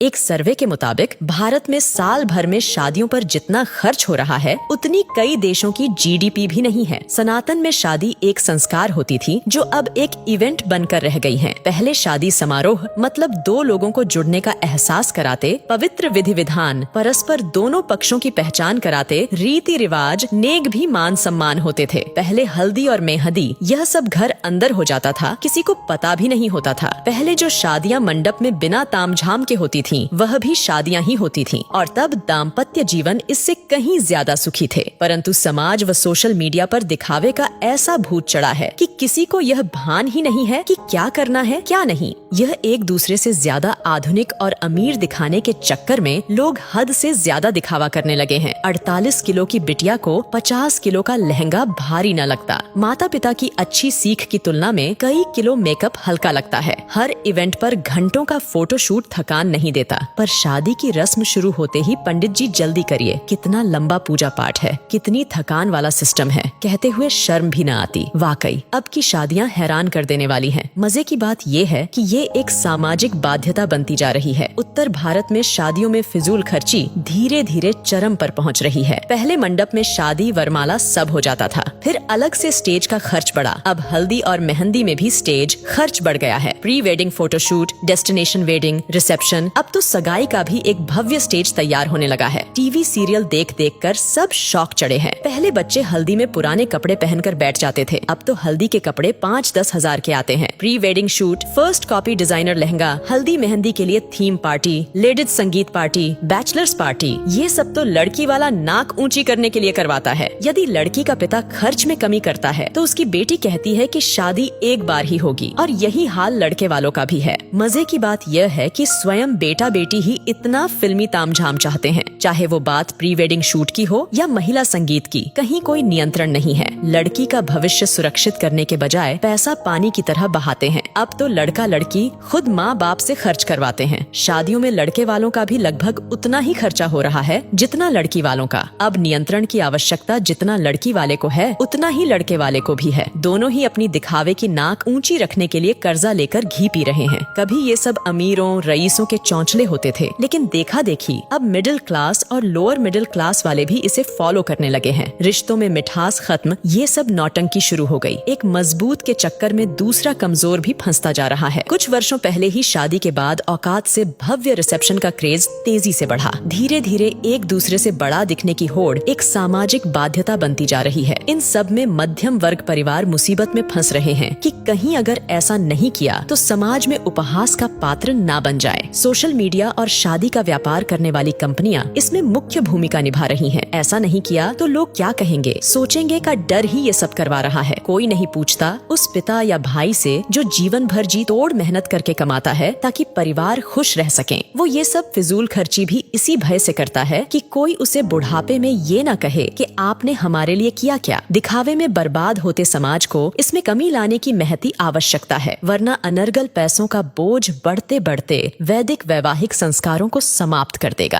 एक सर्वे के मुताबिक भारत में साल भर में शादियों पर जितना खर्च हो रहा है उतनी कई देशों की जीडीपी भी नहीं है। सनातन में शादी एक संस्कार होती थी जो अब एक इवेंट बनकर रह गई है। पहले शादी समारोह मतलब दो लोगों को जुड़ने का एहसास कराते, पवित्र विधि विधान, परस्पर दोनों पक्षों की पहचान कराते, रीति रिवाज, नेक भी मान सम्मान होते थे। पहले हल्दी और मेहंदी यह सब घर अंदर हो जाता था, किसी को पता भी नहीं होता था। पहले जो शादियां मंडप में बिना तामझाम के होती थीं, वह भी शादियां ही होती थीं और तब दाम्पत्य जीवन इससे कहीं ज्यादा सुखी थे। परंतु समाज व सोशल मीडिया पर दिखावे का ऐसा भूत चढ़ा है कि किसी को यह भान ही नहीं है कि क्या करना है क्या नहीं। यह एक दूसरे से ज्यादा आधुनिक और अमीर दिखाने के चक्कर में लोग हद से ज्यादा दिखावा करने लगे हैं। 48 किलो की बिटिया को 50 किलो का लहंगा भारी न लगता। माता पिता की अच्छी सीख की तुलना में कई किलो मेकअप हल्का लगता है। हर इवेंट पर घंटों का फोटोशूट थकान नहीं देता, पर शादी की रस्म शुरू होते ही पंडित जी जल्दी करिए, कितना लंबा पूजा पाठ है, कितनी थकान वाला सिस्टम है, कहते हुए शर्म भी न आती। वाकई अब की शादियां हैरान कर देने वाली हैं। मजे की बात ये है कि ये एक सामाजिक बाध्यता बनती जा रही है। उत्तर भारत में शादियों में फिजूल खर्ची धीरे धीरे चरम पर पहुंच रही है। पहले मंडप में शादी वरमाला सब हो जाता था, फिर अलग से स्टेज का खर्च बढ़ा। अब हल्दी और मेहंदी में भी स्टेज खर्च बढ़ गया है। Pre wedding photoshoot, destination wedding, reception, अब तो सगाई का भी एक भव्य स्टेज तैयार होने लगा है। टीवी सीरियल देख देख कर सब शौक चढ़े हैं। पहले बच्चे हल्दी में पुराने कपड़े पहनकर बैठ जाते थे, अब तो हल्दी के कपड़े 5-10 हजार के आते हैं। Pre wedding shoot, first copy designer lehenga, हल्दी मेहंदी के लिए थीम पार्टी, लेडीज संगीत पार्टी, बैचलर्स पार्टी, ये सब तो लड़की वाला नाक ऊंची करने के लिए करवाता है। यदि लड़की का पिता खर्च में कमी करता है तो उसकी बेटी कहती है कि शादी एक बार ही होगी, और यही हाल लड़के वालों का भी है। मजे की बात यह है कि स्वयं बेटा बेटी ही इतना फिल्मी तामझाम चाहते हैं, चाहे वो बात प्री वेडिंग शूट की हो या महिला संगीत की, कहीं कोई नियंत्रण नहीं है। लड़की का भविष्य सुरक्षित करने के बजाय पैसा पानी की तरह बहाते हैं। अब तो लड़का लड़की खुद माँ बाप से खर्च करवाते हैं। शादियों में लड़के वालों का भी लगभग उतना ही खर्चा हो रहा है जितना लड़की वालों का। अब नियंत्रण की आवश्यकता जितना लड़की वाले को है उतना ही लड़के वाले को भी है। दोनों ही अपनी दिखावे की नाक ऊंची रखने के लिए कर्जा लेकर घी पी रहे हैं। कभी ये सब अमीरों रईसों के चौंचले होते थे, लेकिन देखा देखी अब मिडिल क्लास और लोअर मिडिल क्लास वाले भी इसे फॉलो करने लगे हैं। रिश्तों में मिठास खत्म, ये सब नौटंकी शुरू हो गई। एक मजबूत के चक्कर में दूसरा कमजोर भी फंसता जा रहा है। कुछ वर्षों पहले ही शादी के बाद औकात से भव्य रिसेप्शन का क्रेज तेजी से बढ़ा। धीरे धीरे एक दूसरे से बड़ा दिखने की होड़ एक सामाजिक बाध्यता बनती जा रही है। इन सब में मध्यम वर्ग परिवार मुसीबत में फंस रहे हैं कि कहीं अगर ऐसा नहीं किया तो समाज में उपहास का पात्र ना बन जाए। सोशल मीडिया और शादी का व्यापार करने वाली कंपनियां इसमें मुख्य भूमिका निभा रही हैं। ऐसा नहीं किया तो लोग क्या कहेंगे, सोचेंगे का डर ही ये सब करवा रहा है। कोई नहीं पूछता उस पिता या भाई से जो जीवन भर जी तोड़ मेहनत करके कमाता है ताकि परिवार खुश रह सकें। वो ये सब फिजूल खर्ची भी इसी भय से करता है कि कोई उसे बुढ़ापे में ये न कहे कि आपने हमारे लिए किया क्या। दिखावे में बर्बाद होते समाज को इसमें कमी लाने की महती आवश्यकता है, वरना अनर्गल पैसों का बोझ बढ़ते बढ़ते वैदिक वैवाहिक संस्कारों को समाप्त कर देगा।